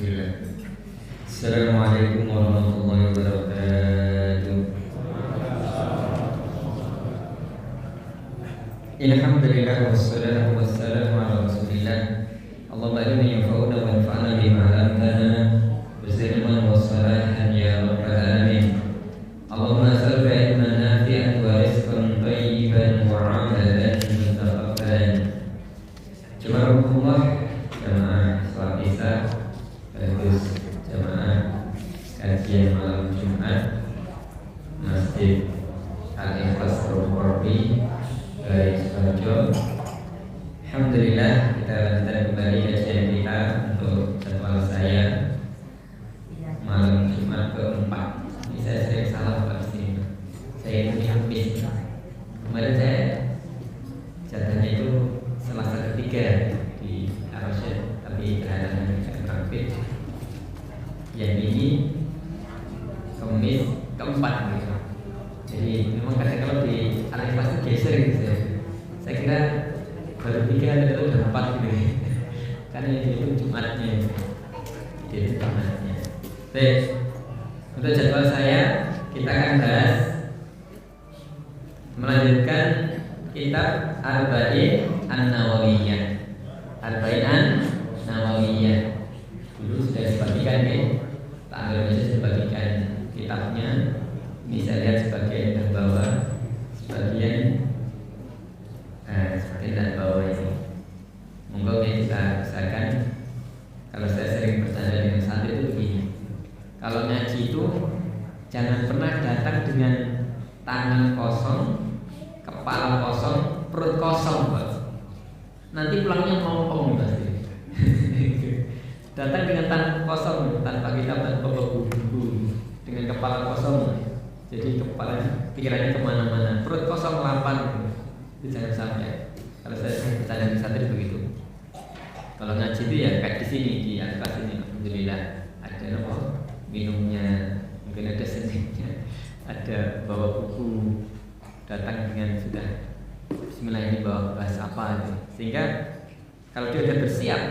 Bismillah. Assalamualaikum warahmatullahi wabarakatuh. Alhamdulillah wassalatu wassalamu ala Rasulillah. Allahumma inna yanfa'una wa yanfa'na bima 'allamtana bizilman wa salahan ya rabbal alamin. Allahumma as'aluka ilman nafi'an wa rizqan thayyiban wa 'amalan mutaqabbalan. Jazakumullah jamaah salat Isya bagus jamaah kajian malam Jumat Masjid Al-Ikhlas Purwokerto dari Sidoarjo. Alhamdulillah kita lanjutkan kembali kajian kita untuk jadwal saya malam Jumat keempat. Ini saya sering salah pasti. Saya ini habis. Kemarin saya jadwalnya itu Selasa ketiga di Arusha, tapi keadaannya tidak terkait. Yang ini Kamis keempat gitu. Jadi memang kadang kalau di anak kelas itu geser gitu ya. Saya kira baru 3 atau udah 4 gitu ya. Karena itu Jumatnya. Jadi Jumatnya. Baik. Untuk jadwal saya kita akan bahas melanjutkan kitab Arba'in An-Nawawiyah. Arba'in An-Nawawiyah. Dulu sudah dibagikan ya. Tak ambil saja dibagikan kitabnya. Ini saya lihat sebagian dan bawah, sebagian dan bawah ini. Monggo kita usahakan. Kalau saya sering bercanda dengan santri itu begini. Kalau ngaji itu jangan pernah datang dengan tangan kosong, kepala kosong, perut kosong, Pak. Nanti pulangnya melompong pasti. Datang dengan tangan kosong, tanpa kitab, tanpa buku, dengan kepala kosong. Jadi kepala pikirannya kemana-mana, perut kosong lapar. Itu jangan sampai. Kalau saya bercanda di santri begitu. Kalau ngaji itu ya kayak di sini di atas ini, alhamdulillah ada apa minumnya, mungkin ada seningnya, ada bawa buku, datang dengan sudah Bismillah ini bawa bahasa apa gitu. Sehingga kalau dia sudah bersiap,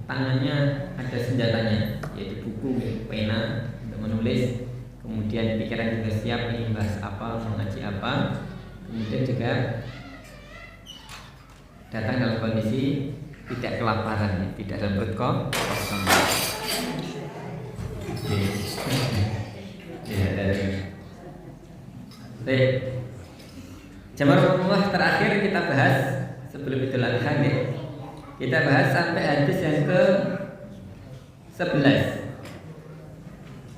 tangannya ada senjatanya, yaitu buku, pena untuk menulis. Kemudian pikiran juga siap ingin bahas apa, mengaji apa. Kemudian juga datang dalam kondisi tidak kelaparan, tidak dalam perut kosong. Baik. Jamaah rumah terakhir kita bahas sebelum Idul Adha ya. Kita bahas sampai hadis yang ke 11.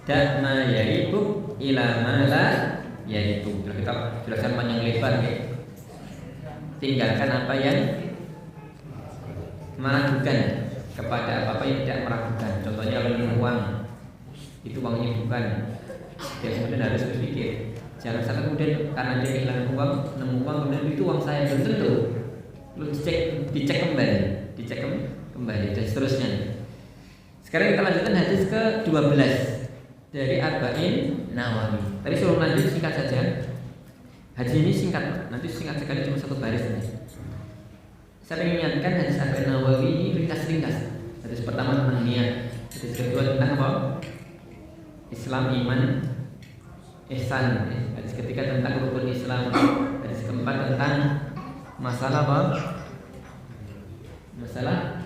Da'ma yaitu ila mala yaitu. Kita jelaskan panjang lebar ya. Tinggalkan apa yang meragukan kepada apa-apa yang tidak meragukan. Contohnya kalau uang, itu uangnya bukan. Dia kemudian harus berpikir. Jangan sampai kemudian karena dia kehilangan uang, nemu uang kemudian itu uang saya belum tentu. Lu dicek kembali dan seterusnya. Sekarang kita lanjutkan hadis ke-12 dari Arba'in Nawawi. Tadi sebelum lanjut singkat saja. Hadis ini singkat, nanti singkat sekali cuma satu baris ini. Saya ingin ingatkan hadis Arba'in Nawawi ini ringkas-ringkas. Hadis pertama tentang niat, hadis kedua tentang apa? Islam, iman, ihsan. Hadis ketiga tentang rukun Islam. Hadis keempat tentang masalah apa? Masalah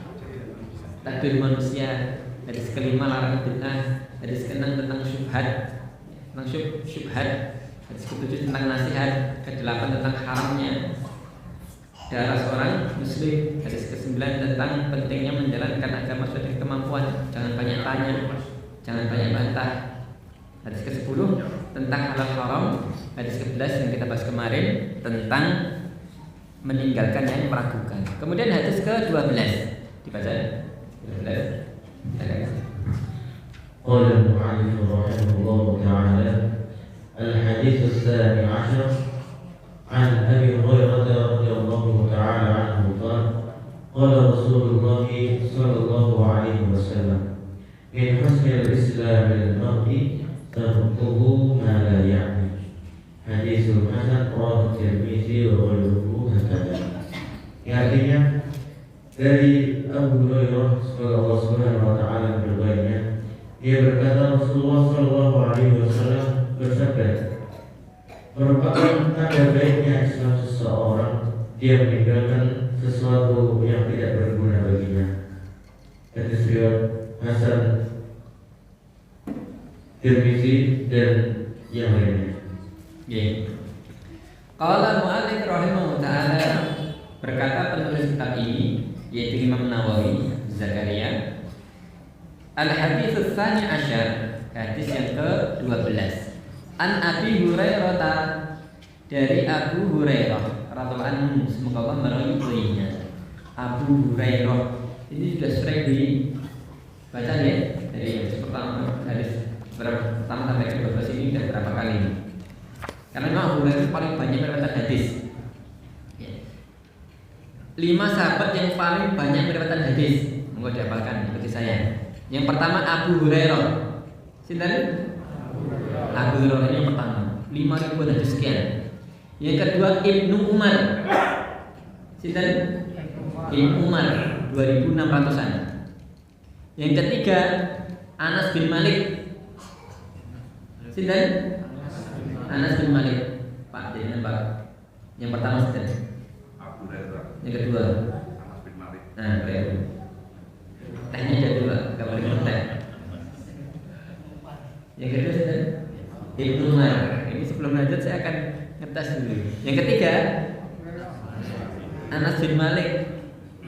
takdir manusia. Hadis kelima larangan bid'ah. Hadis keenam tentang syubhat, hadis ketujuh tentang nasihat, kedelapan tentang haramnya darah seorang muslim, hadis kesembilan tentang pentingnya menjalankan agama sesuai kemampuan, jangan banyak tanya, jangan banyak bantah. Hadis ke-10 tentang halal haram, hadis ke-11 yang kita bahas kemarin tentang meninggalkan yang meragukan. Kemudian hadis ke-12 dibaca 12. قال المؤلف رحمه الله تعالى: الحديث الثاني عشر عن أبي هريرة رضي الله تعالى عنه قال: قال رسول الله صلى الله عليه وسلم: من حسن الإسلام المرء تركه ما لا يعني. حديث حسن رواه الترمذي وغيره هكذا. Artinya dari Abu Hurairah, semoga Allah Subhanahu wa taala meridhoinya, Dia berkata, Rasulullah SAW bersabda, merupakan tanda baiknya Islam seseorang dia meninggalkan sesuatu yang tidak berguna baginya. Hadis riwayat Hasan, Tirmizi dan yang lainnya. Qala mu'allif rahimahullah ta'ala, berkata penulis kitab ini yaitu Imam Nawawi Zakaria, al-hadits tsani asyar, hadis yang ke-12. An Abi Hurairah, dari Abu Hurairah radhiyallahu anhu, semoga Allah meridhoinya. Abu Hurairah ini sudah sering dibaca ya, dari yang pertama hadis pertama sampai ke-12 ini sudah berapa kali ini? Karena memang Abu Hurairah itu paling banyak meriwayatkan hadis. 5 sahabat yang paling banyak meriwayatkan hadis, monggo dihafalkan ikuti saya. Yang pertama Abu Hurairah. Sinten? Abu Hurairah ini yang pertama, 5.000 hadis sekian. Yang kedua Ibnu Umar. Sinten? Ibnu Umar, 2.600-an. Yang ketiga Anas bin Malik. Sinten? Anas bin Malik. Pak, jadi Pak. Yang pertama sinten? Abu Hurairah. Yang kedua Anas bin Malik. nah, baik. Tehnya ada dua, gak boleh teh. Yang kedua sinten? Ibnu Umar. Ini sebelum lanjut saya akan ngetes dulu. Yang ketiga Anas bin Malik.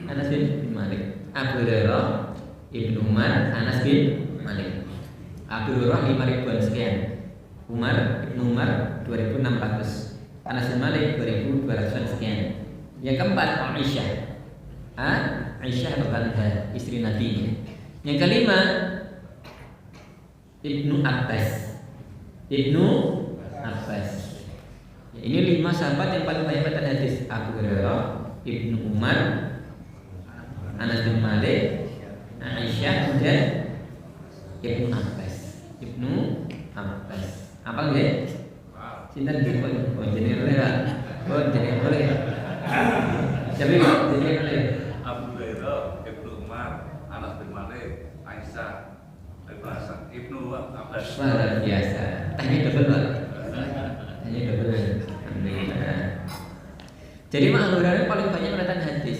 Anas bin Malik. Abu Hurairah, Ibnu Umar, Anas bin Malik. Abu Hurairah 5.000-an sekian. Ibnu Umar 2.600. Anas bin Malik 2.200-an sekian. Yang keempat Aisyah. Aisyah radhiyallahu istri Nabi. Yang kelima Ibnu Abbas. Ibnu Abbas. Ya, ini 5 sahabat yang paling banyak baca hadis. Abu Hurairah, Ibnu Umar, Anas bin Malik, Aisyah, dan Ibnu Abbas. Ibnu Abbas. Apa nggih? Sinten nggih? Oh, jenenge oleh. Oh, jenenge oleh. Jadi jenenge oleh. Abu Hurairah, Ibnu Umar, Anas bin Malik, Aisyah, Ibnu Abbas. Luar biasa. Tanya double, Pak. Tanya double. Alhamdulillah. Jadi Abu Hurairah paling banyak meriwayatkan hadis.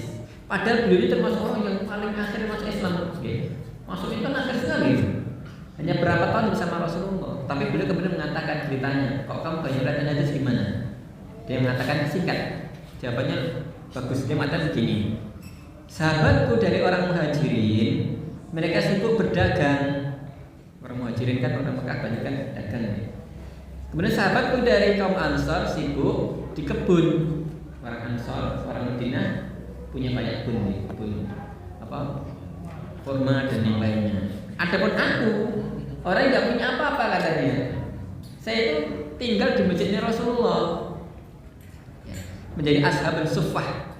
Padahal beliau ini termasuk orang yang paling akhir masuk Islam. Masuk itu kan akhir sekali. Hanya berapa tahun bersama Rasulullah. Tapi beliau kemudian mengatakan ceritanya, kok kamu banyak meriwayatkan hadis gimana? Dia mengatakan singkat. Jawabannya bagus. Dia mengatakan begini. Sahabatku dari orang Muhajirin, mereka sibuk berdagang. Orang Muhajirin kan orang Mekah banyak kan dagang. Kemudian sahabatku dari kaum Ansor sibuk di kebun. Orang Ansor, orang Madinah punya banyak kebun apa? Kurma dan yang lainnya. Adapun aku, orang yang nggak punya apa-apa katanya. Saya itu tinggal di masjidnya Rasulullah. Menjadi ashabul suffah.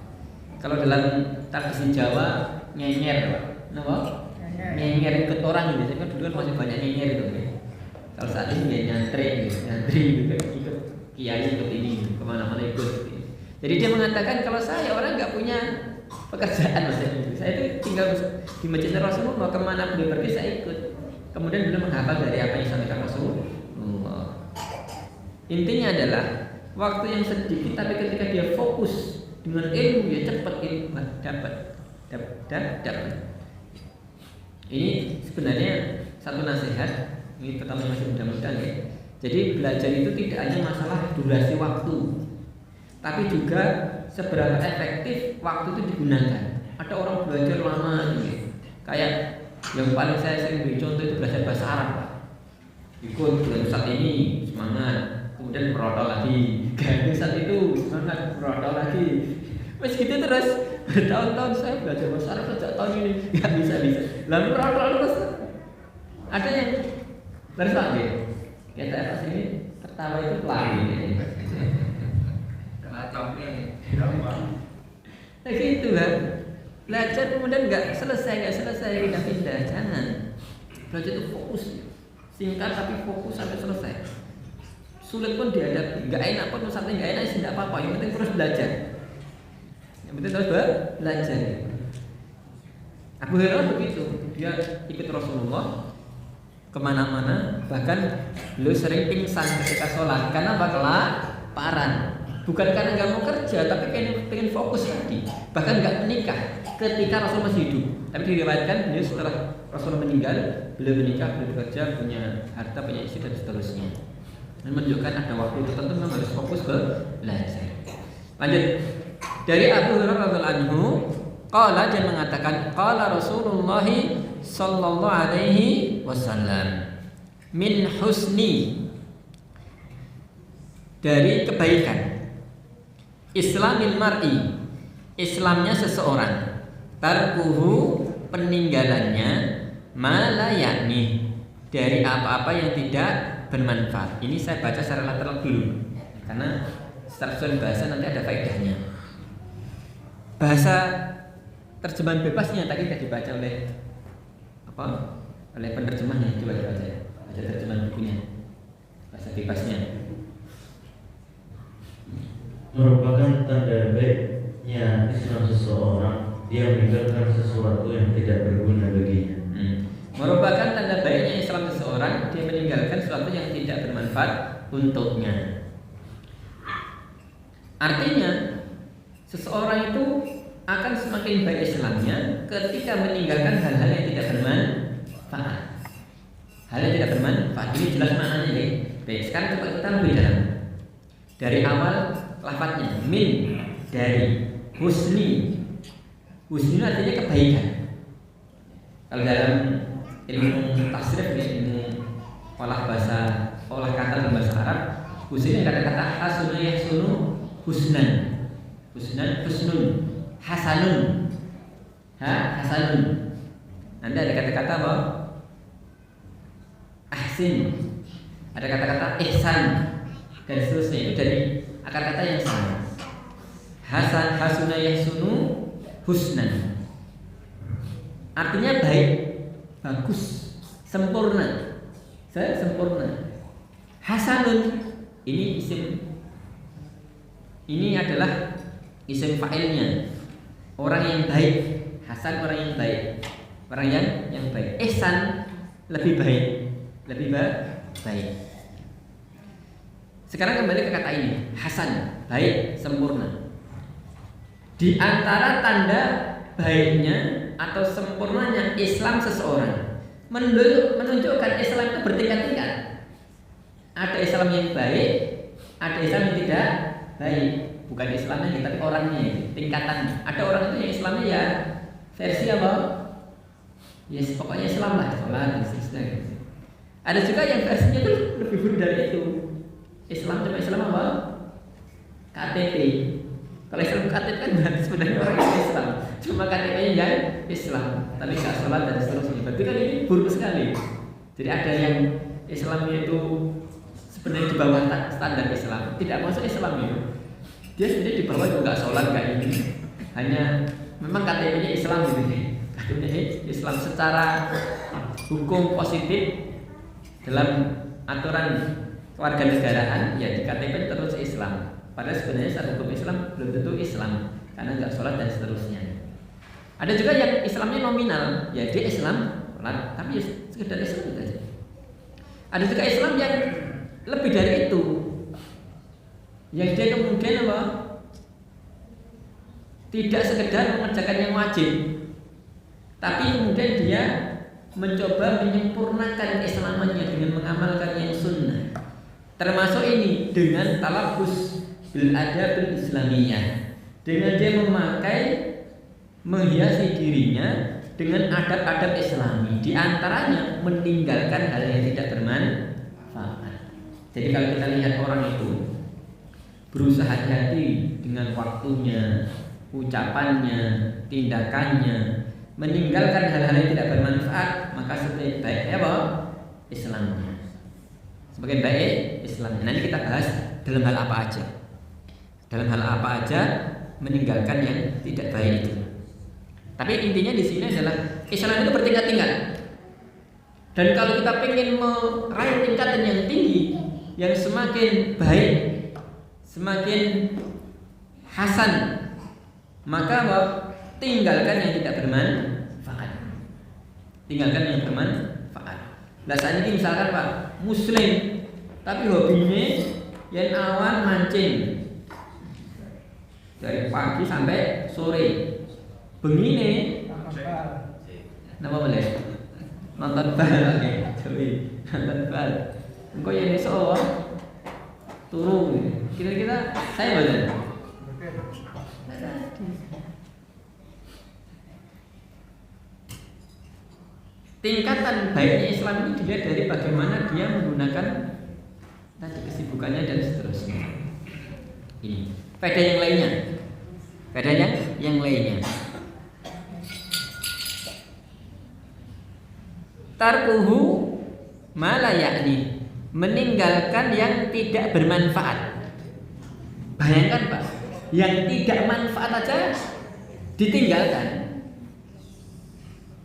Kalau dalam tradisi Jawa nyenyer, kenapa? Nyenyer ikut orang gitu. Saya kan dulu kan masih banyak nyenyer itu. Kalau saat ini dia nyantri gitu, ikut kiai ikut ini, kemana-mana ikut. Jadi dia mengatakan kalau saya orang nggak punya pekerjaan maksudnya, saya itu tinggal di masjid Rasulullah, kemana beliau pergi saya ikut. Kemudian beliau menghafal dari apa yang disampaikan Rasulullah. Intinya adalah waktu yang sedikit, tapi ketika dia fokus dengan ilmu ya cepat ilmu dapat. Ini sebenarnya satu nasihat. Ini pertama masih mudah-mudahan ya. Jadi belajar itu tidak hanya masalah durasi waktu, tapi juga seberapa efektif waktu itu digunakan. Ada orang belajar lama gitu. Kayak yang paling saya sering beri contoh itu belajar bahasa Arab, Pak. Ikut bulan saat ini semangat, kemudian merotol lagi. Ganti saat itu semangat, merotol lagi. Mas gitu terus bertahun-tahun saya belajar bahasa Arab sejak tahun ini nggak bisa. Lalu merotol terus. Ada yang terus lagi. Kita pas ini tertawa itu lagi. Nah gitu kan. Belajar kemudian nggak selesai pindah. Jangan. Belajar itu fokus, singkat tapi fokus sampai selesai. Sulit pun dihadapi, nggak enak pun sampai nggak enak sih nggak apa-apa. Yang penting terus belajar. Yang penting terus belajar. Abu Hurairah begitu, dia ikut Rasulullah. kemana-mana, bahkan beliau sering pingsan ketika sholat karena kelaparan. Bukan karena nggak mau kerja, tapi pengen fokus lagi. Bahkan nggak menikah ketika Rasul masih hidup. Tapi diriwayatkan beliau setelah Rasul meninggal, beliau menikah, beliau bekerja, punya harta, punya istri dan seterusnya. Dan menunjukkan ada waktu tertentu memang harus fokus belajar. Lanjut dari Abu Hurairah radhiyallahu anhu, qala, dia mengatakan qala Rasulullah sallallahu alaihi wasallam, min husni, dari kebaikan Islamil mar'i, Islamnya seseorang, tarkuhu, peninggalannya, mala yakni, dari apa-apa yang tidak bermanfaat. Ini saya baca secara lateral dulu karena secara susunan bahasa nanti ada faedahnya. Bahasa terjemahan bebasnya tadi sudah dibaca oleh penerjemahnya, coba dibaca ya. Baca terjemahan bukunya, bahasa bebasnya. Merupakan tanda baiknya Islam seseorang, dia meninggalkan sesuatu yang tidak berguna baginya. Merupakan tanda baiknya Islam seseorang, dia meninggalkan sesuatu yang tidak bermanfaat untuknya. Artinya seseorang itu akan semakin baik Islamnya ketika meninggalkan hal-hal yang tidak bermanfaat. Hal yang tidak bermanfaat ini jelas maknanya nih. Baik, sekarang coba kita lebih dalam. Dari awal lafadznya, min, dari, husni. Husni artinya kebaikan. Kalau dalam ilmu tasrif, ilmu olah kata dalam bahasa Arab, husni kata-kata hasuna yahsunu husnan, husnun, hasanun, hasanun. Nanti ada kata-kata apa? Ahsin, ada kata-kata ihsan, dan seterusnya. Itu dari akar kata yang sama. Hasan, hasuna yahsunu husnan, artinya baik, bagus, sempurna, sempurna. Hasanun, ini adalah isim fa'ilnya, orang yang baik. Hasan, orang yang baik, orang yang baik. Ihsan, lebih baik, baik. Sekarang kembali ke kata ini, hasan, baik, sempurna. Di antara tanda baiknya atau sempurnanya Islam seseorang, menunjukkan Islam itu bertingkat-tingkat. Ada Islam yang baik, ada Islam yang tidak baik. Bukan Islamnya, tapi orangnya, tingkatannya. Ada orang itu yang Islamnya ya versi apa? Ya pokoknya Islam lah, sholat, istilahnya. Ada juga yang versinya itu lebih buruk dari itu. Islam cuma Islam apa? KTP. Kalau Islam KTP kan berarti sebenarnya orang Islam, cuma KTP-nya yang Islam, tapi nggak sholat dan seterusnya. Berarti kan ini buruk sekali. Jadi ada yang Islamnya itu sebenarnya di bawah standar Islam, tidak masuk Islam itu. Dia sebenarnya di bawah juga nggak sholat kayak ini. Hanya memang KTP-nya Islam gitu nih. KTP-nya Islam secara hukum positif dalam aturan kewarganegaraan ya di KTP terus Islam. Padahal sebenarnya secara hukum Islam belum tentu Islam karena nggak sholat dan seterusnya. Ada juga yang Islamnya nominal, ya dia Islam sholat tapi ya sekedar Islam saja. Ada juga Islam yang lebih dari itu, yang dia kemudian apa? Tidak sekedar mengerjakan yang wajib, tapi kemudian dia mencoba menyempurnakan Islamannya dengan mengamalkan yang sunnah. Termasuk ini dengan talabus bil adabil islamiyah, dengan dia menghiasi dirinya dengan adab-adab Islami, di antaranya meninggalkan hal yang tidak bermanfaat. Jadi kalau kita lihat orang itu berusaha hati-hati dengan waktunya, ucapannya, tindakannya, meninggalkan hal-hal yang tidak bermanfaat, maka sebaik-baiknya apa? Islamnya. Sebagai baik Islamnya. Nanti kita bahas dalam hal apa aja. Dalam hal apa aja meninggalkan yang tidak baik itu. Tapi intinya di sini adalah Islam itu bertingkat-tingkat. Dan kalau kita ingin meraih tingkatan yang tinggi, yang semakin baik, semakin hasan, maka tinggalkan yang tidak bermanfaat. Tinggalkan yang bermanfaat. Lah saat ini misalkan Pak Muslim, tapi hobinya yang awan mancing dari pagi sampai sore. Begini, nama boleh nonton bal, nonton bal. Engkau yang esok turun. Kira-kira saya boleh. Tingkatan baiknya Islam ini dilihat dari bagaimana dia menggunakan tadi kesibukannya dan seterusnya. Ini faedah yang lainnya. Faedahnya yang lainnya. Tarkuhu mala yakni, meninggalkan yang tidak bermanfaat. Bayangkan Pak, yang tidak manfaat aja ditinggalkan.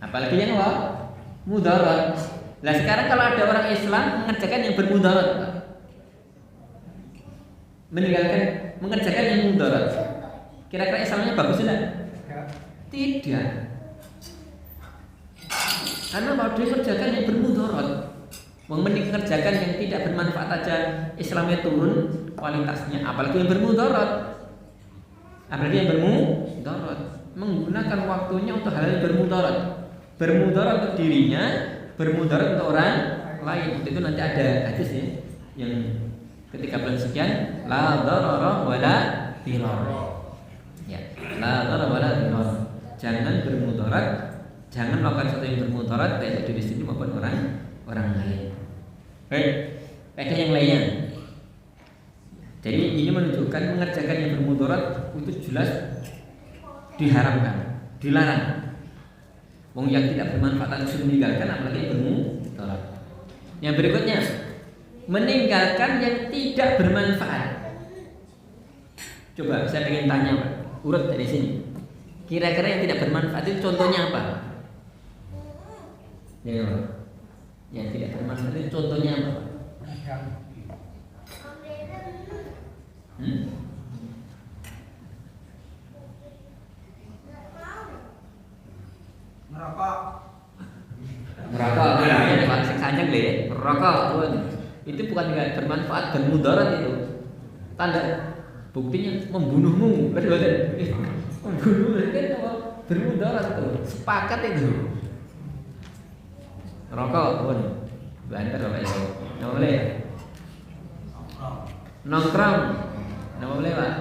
Apalagi yang mudarat. Nah sekarang kalau ada orang Islam mengerjakan yang bermudarat, mengerjakan yang mudarat, kira-kira Islamnya bagus tidak? Tidak. Karena kalau dia kerjakan yang bermudarat, mengerjakan yang tidak bermanfaat aja Islamnya turun kualitasnya, apalagi yang bermudarat. Apalagi yang bermudarat, menggunakan waktunya untuk hal yang bermudarat. Bermudarat untuk dirinya, bermudarat untuk orang lain. Itu nanti ada hadis ya, yang ketika bulan sekian, la darara wala dirar. Ya, la darara wala dirar. Jangan bermudarat, jangan melakukan sesuatu yang bermudarat baik diri sendiri maupun orang lain. Baik, faedah yang lainnya. Jadi ini menunjukkan mengerjakan yang bermudarat itu jelas diharamkan, dilarang. Wong yang tidak bermanfaat harus meninggalkan, apalagi yang bermudarat. Yang berikutnya, meninggalkan yang tidak bermanfaat. Coba saya ingin tanya Pak, urut dari sini. Kira-kira yang tidak bermanfaat itu contohnya apa? Ya, yang tidak bermanfaat itu contohnya apa? Merokok, namanya Pak seksanya le, merokok itu bukan nggak bermanfaat dan mudarat itu. Tanda buktinya membunuhmu, membunuh kan bermudarat itu, sepakat itu. Merokok pun, banter apa itu? Nama boleh? Nongkrong, nama boleh Pak?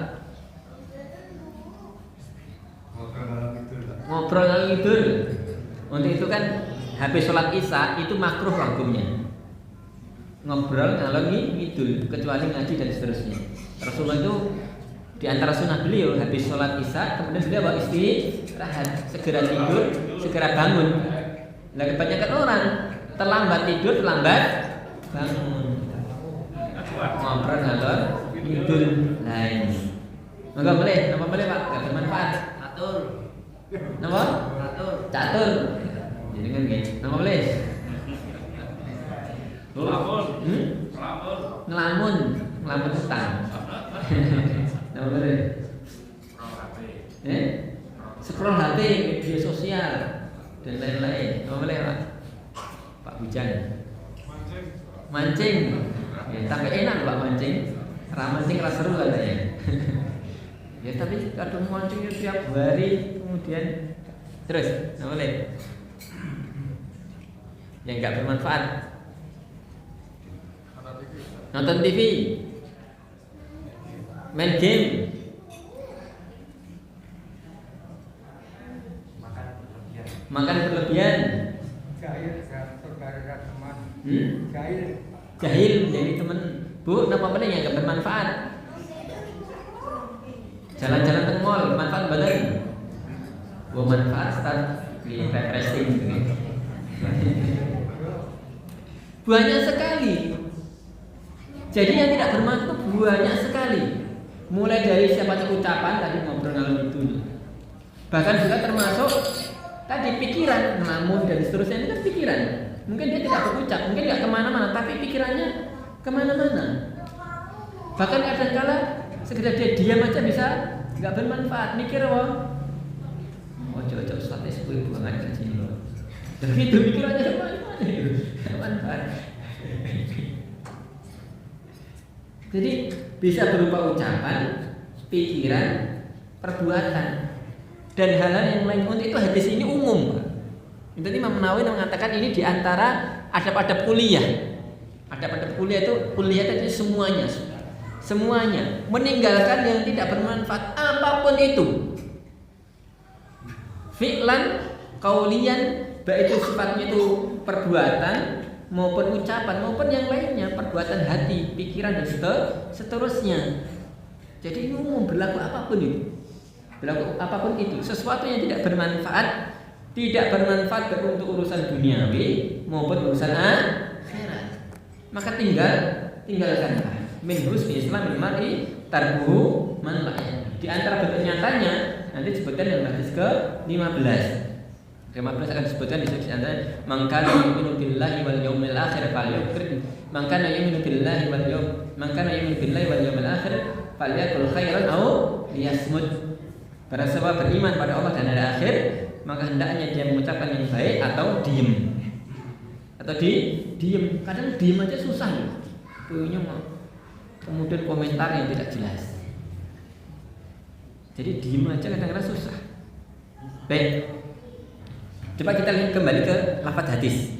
Ngobrol ngalor ngidul. Untuk itu kan habis sholat isya itu makruh hukumnya. Ngobrol ngalor ngidul kecuali ngaji dan seterusnya. Rasulullah itu di antara sunnah beliau habis sholat isya kemudian beliau istirahat, segera tidur, segera bangun. Nah kebanyakan orang terlambat tidur, terlambat bangun. Ngobrol ngalor ngidul lain. Enggak boleh, apa boleh Pak? Enggak bermanfaat. Atur. Nama? Catur. Jadi kan gitu. Nama boleh? Ngelamun utang. Nama boleh? Scroll HP, media sosial dan lain-lain. Nama boleh Pak? Pak Bujang. Mancing. Ya, tapi enak Pak mancing. Mancing rasa seru katanya. Ya tapi kadang mancingnya tiap hari kemudian terus, nggak boleh. Yang nggak bermanfaat. Nonton TV, main game, makan berlebihan, jahil menjadi teman. Bu, apa benar yang nggak bermanfaat? Jalan-jalan ke mall, manfaat badan. Manfaat start di refreshing gitu. Banyak sekali. Jadi yang tidak bermanfaat banyak sekali. Mulai dari siapa ucapan tadi ngobrol ngalor itu. Bahkan juga termasuk tadi pikiran, ngelamun dan seterusnya itu kan pikiran. Mungkin dia tidak berucap, mungkin nggak kemana-mana, tapi pikirannya kemana-mana. Bahkan kadang-kala sekedar dia diam aja bisa nggak bermanfaat, mikir ojo-ojo status gue bukan ngaji loh. Dan itu pikirannya kemana-mana. Gak manfaat. Jadi bisa berupa ucapan, pikiran, perbuatan, dan hal-hal yang lain. Untuk itu hadis ini umum. Jadi Imam Nawawi mengatakan ini diantara adab-adab kuliah. Adab-adab kuliah itu semuanya meninggalkan yang tidak bermanfaat apapun itu. Fi'lan, qauliyan, baik itu sifatnya itu perbuatan maupun ucapan maupun yang lainnya, perbuatan hati, pikiran dan seterusnya. Jadi ini umum, berlaku apapun itu. Berlaku apapun itu, sesuatu yang tidak bermanfaat untuk urusan duniawi maupun urusan akhirat. Maka tinggalkanlah. Min husni islamil mar'i tarkuhu man la ya'ni. Di antara bentuk nyatanya nanti disebutkan dalam hadis ke-15. 15 akan disebutkan di sini antara man kana yu'minu billahi wal yawmil akhir falyukrim, man kana yu'minu billahi wal yawmil akhir falyakul khairan aw liyasmut. Barang siapa beriman pada Allah dan hari akhir, maka hendaknya dia mengucapkan yang baik atau diem. Diem. Kadang diem aja susah loh. Punya kemudian komentar yang tidak jelas. Jadi diem aja kadang-kadang susah. Baik. Coba kita lihat kembali ke lafaz hadis.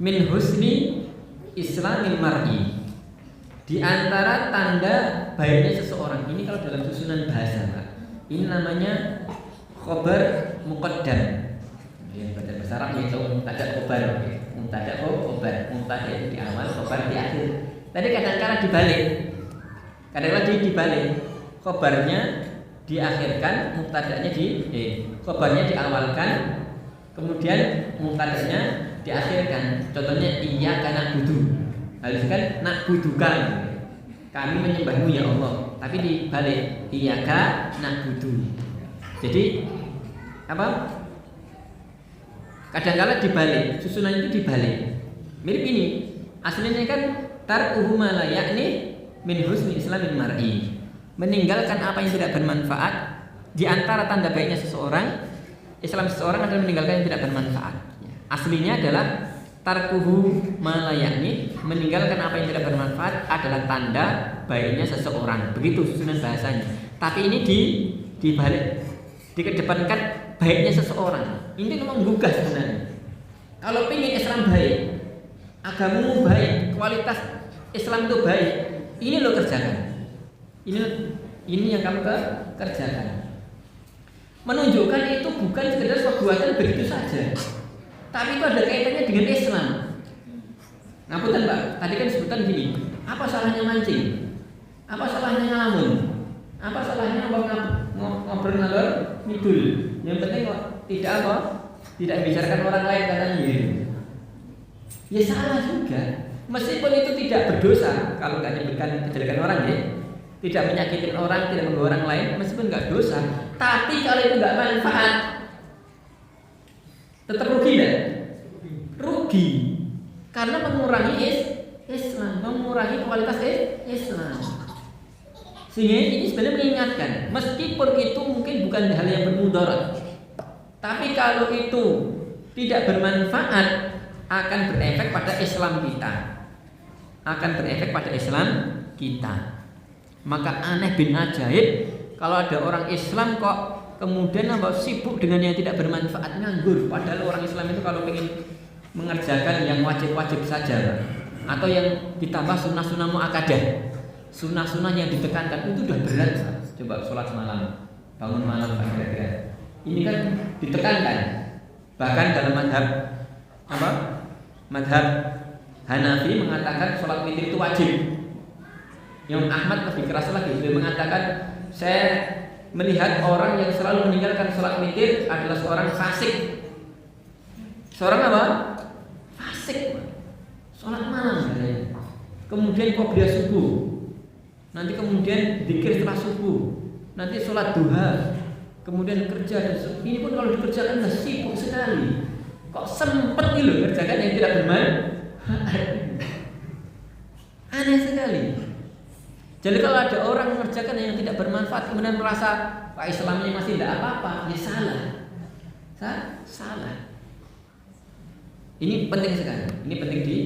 Min husni islamil mar'i. Di antara tanda baiknya seseorang. Ini kalau dalam susunan bahasa, Pak. Ini namanya khobar muqaddam. Yang bahasa Arab yaitu mubtada khobar. Mubtada itu di awal, khobar di akhir. Tadi kadang-kadang dibalik. Khobarnya diakhirkan, mubtadanya khobarnya diawalkan, kemudian mubtadanya diakhirkan. Contohnya iyyaka na'budu. Harus kan na'buduka. Kami menyembahmu ya Allah. Tapi dibalik iyyaka na'budu. Jadi apa? Kadang-kadang dibalik, susunan itu dibalik. Mirip ini. Aslinya kan tarkuhu ma la ya'ni min husni islamil mar'i. Meninggalkan apa yang tidak bermanfaat. Di antara tanda baiknya Islam seseorang adalah meninggalkan yang tidak bermanfaat. Aslinya adalah tarkuhu ma la ya'ni, meninggalkan apa yang tidak bermanfaat adalah tanda baiknya seseorang. Begitu susunan bahasanya. Tapi ini dibalik, dikedepankan baiknya seseorang. Ini memang menggugah sebenarnya. Kalau ingin Islam baik, agamamu baik, kualitas Islam itu baik, ini lo kerjakan. Ini yang kamu kerjakan. Menunjukkan itu bukan sekedar perbuatan begitu saja, tapi itu ada kaitannya dengan Islam. Ngapunten Pak, tadi kan sebutan gini, apa salahnya mancing? Apa salahnya ngelamun? Apa salahnya ngobrol ngalor ngidul? Yang penting kok tidak membicarakan orang lain katanya. Ya salah juga. Meskipun itu tidak berdosa kalau nggak menyebutkan kejelekan orang ya, tidak menyakitin orang, tidak mengganggu orang lain, meskipun nggak dosa. Tapi kalau itu nggak manfaat, tetap rugi kan? Rugi karena mengurangi Islam, mengurangi kualitas Islam. Sehingga ini sebenarnya mengingatkan, meskipun itu mungkin bukan hal yang bermudarat, tapi kalau itu tidak bermanfaat akan berefek pada Islam kita. Maka aneh bin ajaib kalau ada orang Islam kok kemudian sibuk dengan yang tidak bermanfaat, nganggur. Padahal orang Islam itu kalau ingin mengerjakan yang wajib-wajib saja atau yang ditambah sunnah-sunnah muakkadah, sunnah-sunnah yang ditekankan itu sudah berat. Coba sholat malam, bangun malam, kira-kira ini kan ditekankan. Bahkan dalam madhab Hanafi mengatakan sholat witir itu wajib. Yang Ahmad lebih keras lagi, dia mengatakan saya melihat orang yang selalu meninggalkan sholat witir adalah seorang fasik. Seorang apa? Fasik. Sholat malam. Kemudian qobliyah subuh. Nanti kemudian zikir setelah subuh. Nanti sholat duha. Kemudian kerja dan ini pun kalau dikerjakan sibuk sekali. Kok sempet nih loh kerjakan yang tidak bermanfaat. Aneh sekali. Jadi kalau ada orang mengerjakan yang tidak bermanfaat kemudian merasa Pak Islamnya masih tidak apa-apa, ya salah. Ini penting sekali. Ini penting di.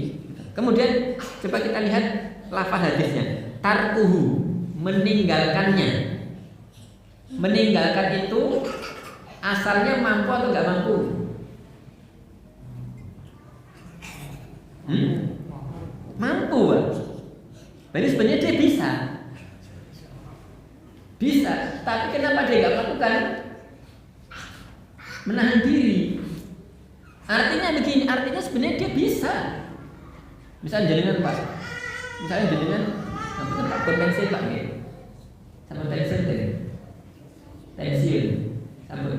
Kemudian coba kita lihat lafaz hadisnya. Tarkuhu, meninggalkannya. Meninggalkan itu asalnya mampu atau nggak mampu? Mampu, Pak. Berarti sebenarnya dia bisa. Tapi kenapa dia nggak melakukan? Menahan diri. Artinya begini, artinya sebenarnya dia bisa. Misalnya jenengan Pak, misalnya jenengan Pak potensi Pak nih, sama tension sama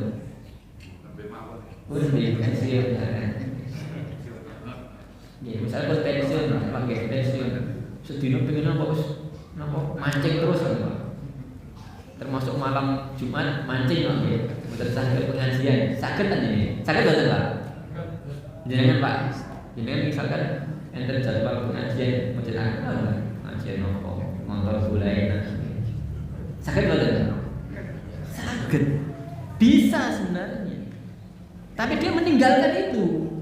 pensiun misalkan. Ya, misalnya pensiun, pakai pensiun, sedino pengen apa mancing terus Pak. Termasuk malam Jumat mancing Pak ya, berdasarkan pengajian. Sakit kan ini? Sakit betul Pak? Jenengan Pak, jenengan misalkan enter jadwal pengajian masjid akbar, pengajian nopo, motor gulai sakit betul? Sakit, bisa sebenarnya, tapi dia meninggalkan itu.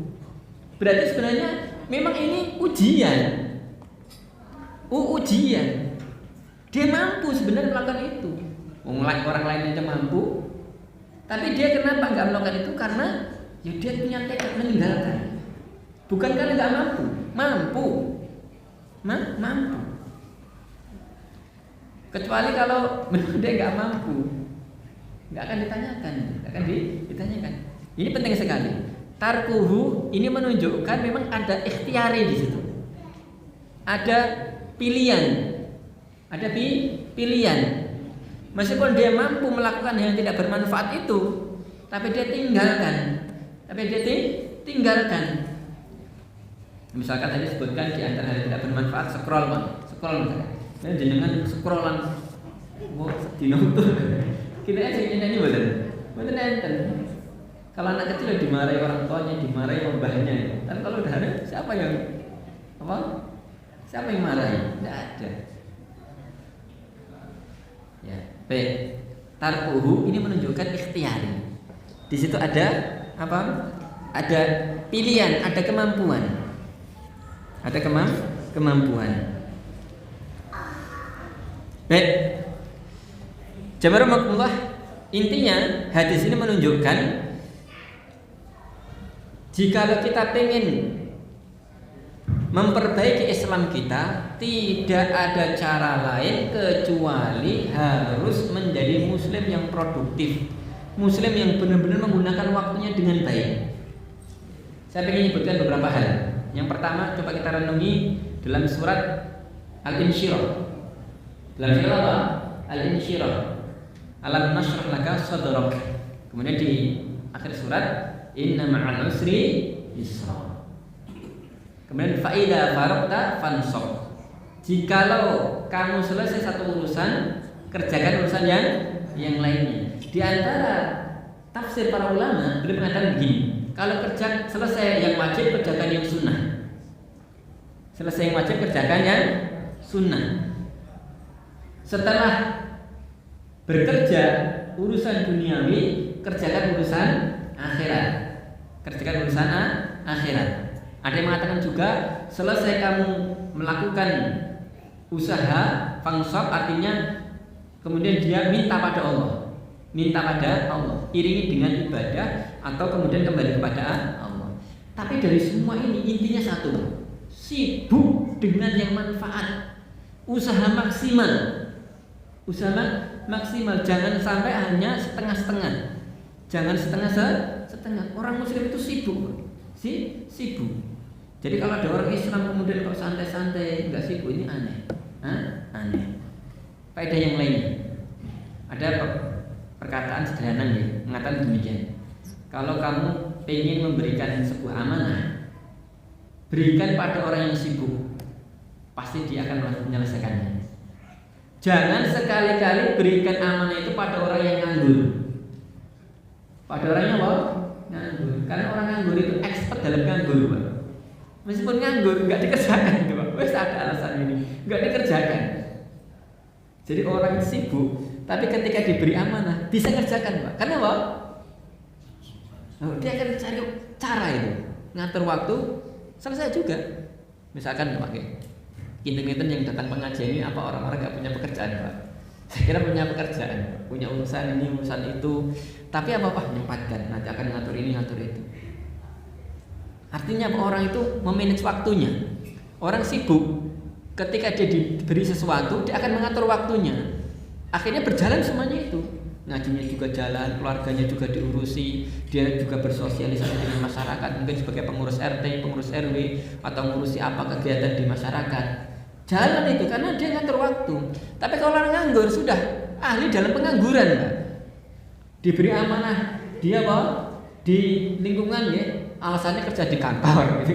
Berarti sebenarnya memang ini ujian. Dia mampu sebenarnya melakukan itu. Orang lain aja mampu, tapi dia kenapa nggak melakukan itu? Karena ya dia punya tekad meninggalkan. Bukan karena nggak mampu. Mampu. Kecuali kalau memang dia nggak mampu, nggak akan ditanyakan. Ini penting sekali. Tarkuhu ini menunjukkan memang ada ikhtiari di situ. Ada pilihan. Meskipun dia mampu melakukan yang tidak bermanfaat itu, tapi dia tinggalkan. Misalkan tadi sebutkan di antara hal yang tidak bermanfaat scroll misalkan. Nah, jenengan scrollan sedino itu. Kita aja nyanyi betul enten. Kalau anak kecil dimarahi orang tuanya, dimarahi mbahnya. Tapi kalau udah ada siapa yang marahi? Tidak ada. Ya, baik. Tarkuhu ini menunjukkan ikhtiari. Di situ ada apa? Ada pilihan, ada kemampuan. Baik. Jamaah, intinya hadis ini menunjukkan jika kita ingin memperbaiki Islam kita, tidak ada cara lain kecuali harus menjadi muslim yang produktif, muslim yang benar-benar menggunakan waktunya dengan baik. Saya ingin menyebutkan beberapa hal. Yang pertama, coba kita renungi dalam surat Al-Insyirah. Dalam surat apa? Al-Insyirah. Alam nashrah laka sadrak. Kemudian di akhir surat, inna ma'al usri yusra. Kemudian fa'idha faraqta fansab. Jikalau kamu selesai satu urusan, kerjakan urusan yang lainnya. Di antara tafsir para ulama, beliau mengatakan begini: kalau selesai yang wajib, kerjakan yang sunnah. Selesai yang wajib, kerjakan yang sunnah. Setelah bekerja urusan duniawi, kerjakan urusan akhirat. Ada yang mengatakan juga selesai kamu melakukan usaha fansab, artinya kemudian dia minta pada Allah, iringi dengan ibadah atau kemudian kembali kepada Allah. Tapi dari semua ini intinya satu: sibuk dengan yang manfaat, usaha maksimal. Jangan sampai hanya setengah-setengah. Orang muslim itu sibuk. Jadi kalau ada orang Islam kemudian kok santai-santai, enggak sibuk, ini aneh. Aneh. Faedah yang lain. Ada perkataan sederhana nih, mengatakan demikian. Kalau kamu ingin memberikan sebuah amanah, berikan pada orang yang sibuk, pasti dia akan menyelesaikannya. Jangan sekali-kali berikan amanah itu pada orang yang nganggur. Pada orang yang apa? Nganggur. Karena orang nganggur itu expert dalam nganggur, Pak. Meskipun nganggur nggak dikerjakan, Pak. Wes ada alasan ini, nggak dikerjakan. Jadi orang sibuk, tapi ketika diberi amanah bisa kerjakan, Pak. Karena apa? Dia akan cari cara itu. ngatur waktu, selesai juga. Misalkan pakai kinten-kinten yang datang pengajian ini apa orang-orang nggak punya pekerjaan Pak? Saya kira punya pekerjaan, punya urusan ini, urusan itu. Tapi apa-apa menyempatkan, nanti akan ngatur ini, ngatur itu. Artinya orang itu memanage waktunya. Orang sibuk, ketika dia diberi sesuatu, dia akan mengatur waktunya. Akhirnya berjalan semuanya itu. Ngajinya juga jalan, keluarganya juga diurusi, dia juga bersosialisasi dengan masyarakat, mungkin sebagai pengurus RT, pengurus RW, atau mengurusi apa kegiatan di masyarakat. Jalan itu karena dia ngatur waktu. Tapi kalau orang nganggur sudah ahli dalam pengangguran, Pak. Diberi amanah dia di lingkungan ya, alasannya kerja di kantor,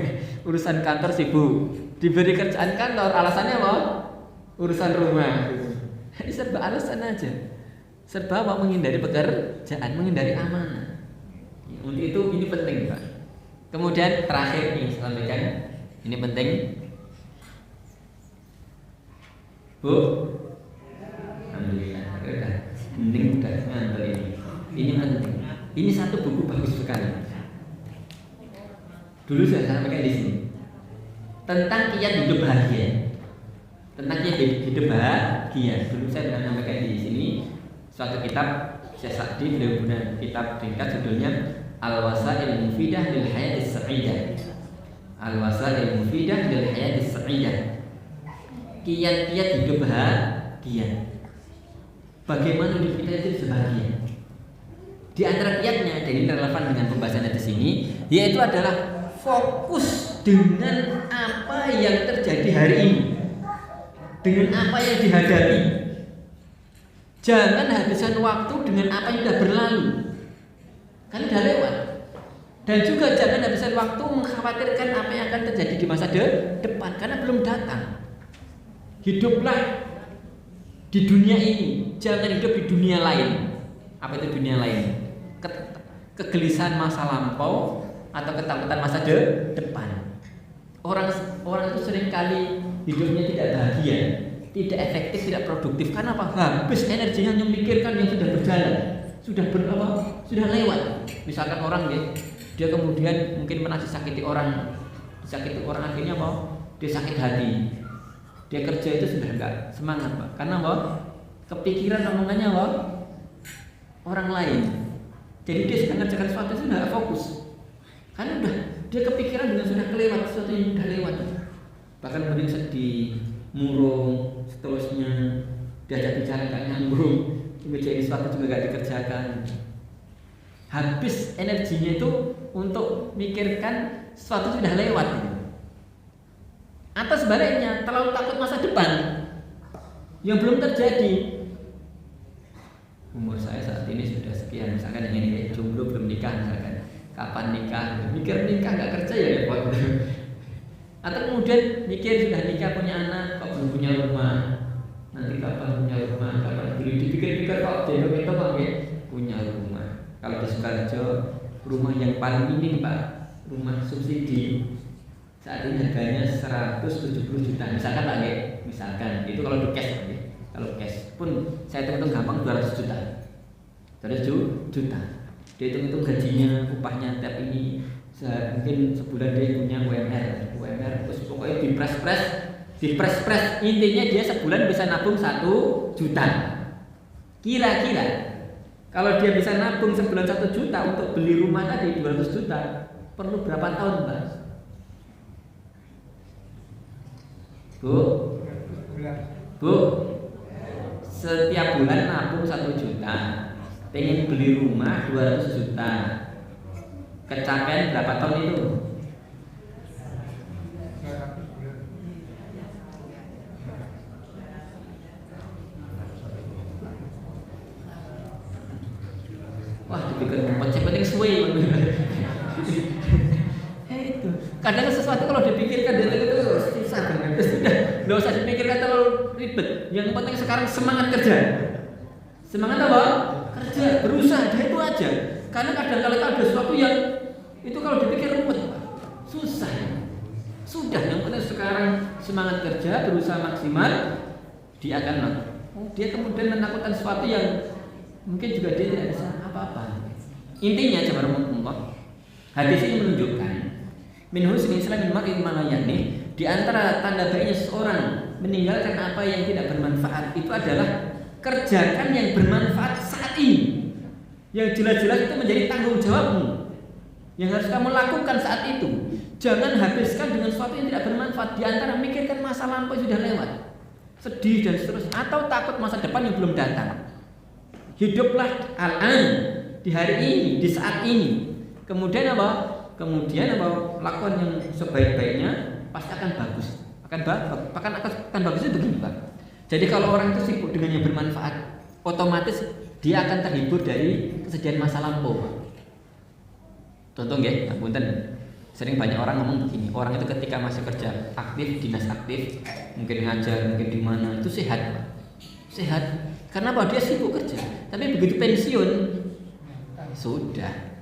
urusan kantor sibuk. Diberi kerjaan kantor, alasannya apa? Urusan rumah. Ini serba alasan aja. Serba mau menghindari pekerjaan, menghindari amanah. Untuk itu ini penting, Pak. Kemudian terakhir nih sampaikan, ini penting. Bu, alhamdulillah, udah penting udah ngantor ini. Ini penting. Ini satu buku bagus sekali. Dulu saya sampaikan di sini tentang kiat hidup bahagia. Tentang kiat hidup bahagia. Dulu saya pernah sampaikan di sini suatu kitab Syekh Sa'di, beliau punya kitab ringkas judulnya Al-Wasail Mufidah lil Hayatis Sa'idah. Al-Wasail Mufidah lil Hayatis Sa'idah. Kiat-kiat hidup bahagia. Bagaimana hidup kita itu bahagia? Di antara kiatnya, dan ini relevan dengan pembahasannya di sini, yaitu adalah fokus dengan apa yang terjadi hari ini, dengan apa yang dihadapi. Jangan habiskan waktu dengan apa yang sudah berlalu, kan sudah lewat. Dan juga jangan habiskan waktu mengkhawatirkan apa yang akan terjadi di masa depan, karena belum datang. Hiduplah di dunia ini, jangan hidup di dunia lain. Apa itu dunia lain? Kegelisahan masa lampau atau ketakutan masa depan. Orang itu seringkali hidupnya tidak bahagia, tidak efektif, tidak produktif. Karena apa? Habis energinya hanya memikirkan yang sudah berjalan, sudah lewat. Misalkan orang dia kemudian mungkin pernah disakiti orang akhirnya dia sakit hati. Dia kerja itu sudah enggak semangat, Pak. Karena kepikiran omongannya orang lain. Jadi dia sedang mengerjakan sesuatu itu sudah fokus. Karena dia kepikiran dengan sudah kelewat sesuatu yang sudah lewat. Bahkan mending sedih, murung, seterusnya, diajak bicara enggak nyambung, menjadi sesuatu juga enggak dikerjakan. Habis energinya itu untuk mikirkan sesuatu sudah lewat gitu. Atau sebaliknya terlalu takut masa depan yang belum terjadi. Umur saya saat ini sudah sekian, misalkan yang ini jomblo belum nikah, misalkan kapan nikah, mikir nikah nggak kerja ya repot. Atau kemudian mikir sudah nikah punya anak kok belum punya rumah, nanti kapan punya rumah, kapan dipikir-pikir kok jodoh itu punya rumah. Kalau di Sukoharjo rumah yang paling minim, Pak, rumah subsidi saat ini harganya 170 juta misalkan Pak, misalkan itu kalau di cash, kalau cash pun saya hitung gampang 200 juta. 200 juta. Dia hitung gajinya, upahnya tiap ini mungkin sebulan dia punya UMR terus pokoknya dipres intinya dia sebulan bisa nabung 1 juta. Kira-kira kalau dia bisa nabung sebulan 1 juta untuk beli rumah tadi 200 juta perlu berapa tahun, Pak? Bu, setiap bulan nabung 1 juta, pengen beli rumah 200 juta, kecapean berapa tahun itu? Wah, dipikir konsep penting suwe. Itu kadang sesuatu kalau dipikirkan itu susah banget. Nggak usah dipikirkan terlalu ribet. Yang penting sekarang semangat kerja. Semangat apa? Kerja, berusaha, itu aja. Karena kadang-kadang ada sesuatu yang itu kalau dipikir ruwet, susah. Sudah, yang penting sekarang semangat kerja, berusaha maksimal. Dia kemudian menakutkan sesuatu yang mungkin juga dia tidak bisa apa-apa. Intinya, jemaah hadis ini menunjukkan Min husni islamil mar'i ma la ya'ni, di antara tanda baiknya seseorang meninggalkan apa yang tidak bermanfaat itu adalah kerjakan yang bermanfaat saat ini. Yang jelas-jelas itu menjadi tanggung jawabmu, yang harus kamu lakukan saat itu. Jangan habiskan dengan sesuatu yang tidak bermanfaat. Di antara memikirkan masa lampau sudah lewat, sedih dan seterusnya, atau takut masa depan yang belum datang. Hiduplah al-an, di hari ini, di saat ini. Kemudian apa? Lakukan yang sebaik-baiknya, pasti akan bagus. Akan bagus itu begini, Pak. Jadi kalau orang itu sibuk dengan yang bermanfaat, otomatis dia akan terhibur dari kesedihan masa lampau, Pak. Contoh nggih, punten. Sering banyak orang ngomong begini, orang itu ketika masih kerja aktif, dinas aktif, mungkin ngajar, mungkin di mana, itu sehat, Pak. Sehat. Karena apa? Dia sibuk kerja. Tapi begitu pensiun, sudah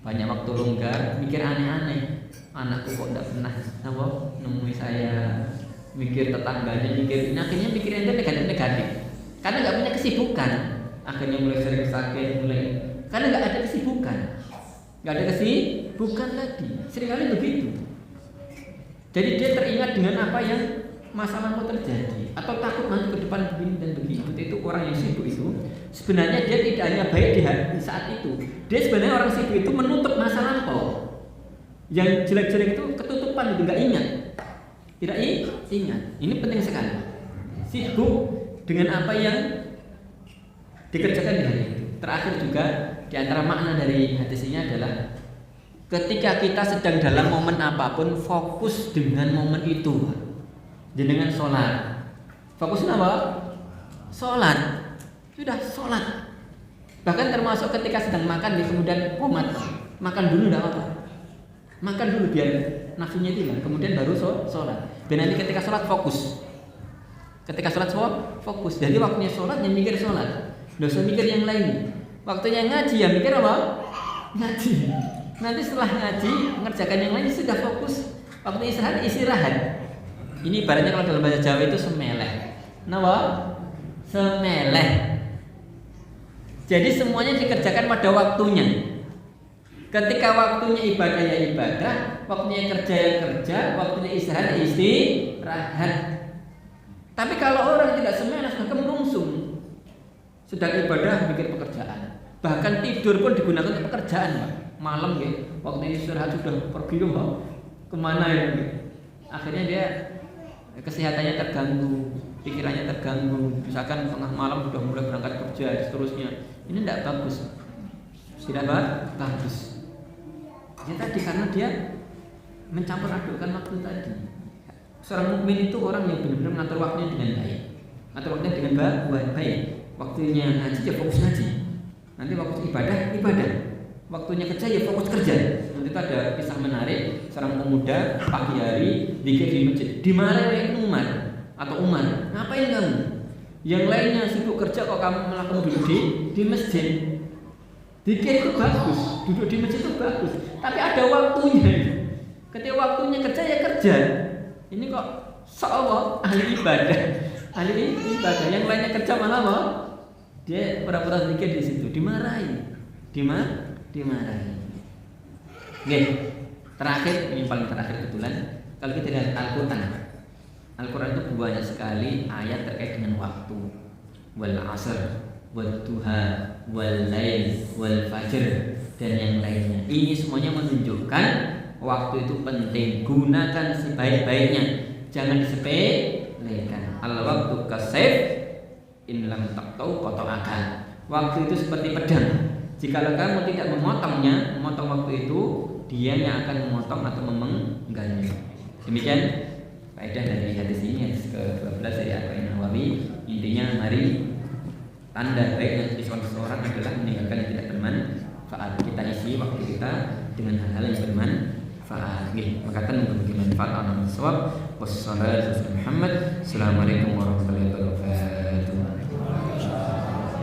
banyak waktu longgar, mikir aneh-aneh. Anakku kok tidak pernah nemui saya, mikir tetangganya, akhirnya mikirnya negatif. Karena nggak punya kesibukan, akhirnya mulai sering sakit, karena nggak ada kesibukan. Nggak ada kesibukan lagi. Seringkali begitu. Jadi dia teringat dengan apa yang masa lalu terjadi, atau takut nanti ke depan begini dan begitu. Itu orang yang sibuk itu sebenarnya dia tidak hanya baik di saat itu. Dia sebenarnya orang sibuk itu menutup masa lampau. Yang jelek-jelek itu ketutupan, itu nggak ingat. Tidak ingat. Ini penting sekali. Sibuk dengan apa yang dikerjakan di hari itu. Terakhir juga di antara makna dari hadis ini adalah ketika kita sedang dalam momen apapun, fokus dengan momen itu. Jenengan sholat, fokusnya apa? Sholat. Sudah sholat. Bahkan termasuk ketika sedang makan, kemudian komat, makan dulu tidak apa-apa. Makan dulu biar nafsunya hilang, kemudian baru sholat. Dan nanti ketika sholat fokus. Ketika sholat fokus. Jadi waktunya sholat yang mikir sholat, nggak usah mikir yang lain. Waktunya ngaji ya mikir apa? Ngaji. Nanti setelah ngaji mengerjakan yang lain sudah fokus. Waktu istirahat. Ini ibaratnya kalau dalam bahasa Jawa itu semeleh. Napa? Semeleh. Jadi semuanya dikerjakan pada waktunya. Ketika waktunya ibadah ya ibadah, waktunya kerja ya kerja, waktunya istirahat ya istirahat. Tapi kalau orang tidak semeleh, sudah kemerungsung. Sedang ibadah mikir pekerjaan. Bahkan tidur pun digunakan untuk pekerjaan, Pak. Malam ya, waktu istirahat sudah pergi Pak. Kemana ya? Akhirnya dia kesehatannya terganggu, pikirannya terganggu. Misalkan tengah malam sudah mulai berangkat kerja dan seterusnya. Ini tidak bagus. Tidak bagus. Ya tadi karena dia mencampur adukkan waktu tadi. Seorang mukmin itu orang yang benar-benar mengatur waktunya dengan baik. Mengatur waktunya dengan baik. Waktunya ngaji ya fokus ngaji. Nanti waktu ibadah. Waktunya kerja ya fokus kerja. Nanti itu ada kisah menarik, seorang pemuda pagi hari zikir di masjid. Dimarahi Umar atau Umar, ngapain kamu? Yang lainnya sibuk kerja kok kamu malah kamu duduk di masjid. Zikir itu bagus, duduk di masjid itu bagus, tapi ada waktunya. Ketika waktunya kerja ya kerja. Ini kok seolah ahli ibadah, yang lainnya kerja malah apa? Dia pura-pura zikir di situ, dimarahi. Oke, terakhir, ini paling terakhir kebetulan. Kalau kita lihat Al-Quran itu banyak sekali ayat terkait dengan waktu. Wal asr, wal duha, wal lail, wal fajr, dan yang lainnya. Ini semuanya menunjukkan waktu itu penting. Gunakan sebaik-baiknya, jangan disepelekan. Al-waktu kasayf, in lam taqtau qata'akan. Waktu itu seperti pedang. Jikalau kamu tidak memotong waktu itu, dia yang akan memotong atau memenggangnya. Demikian faedah dari hadis ini, hadis ke-12 dari Arba'in Nawawi. Intinya mari tanda baiknya Islam seseorang adalah meninggalkan yang tidak bermanfaat. Kita isi waktu kita dengan hal-hal yang bermanfaat. Maka akan memberi manfaat amal sawab. Wassalamualaikum warahmatullahi wabarakatuh.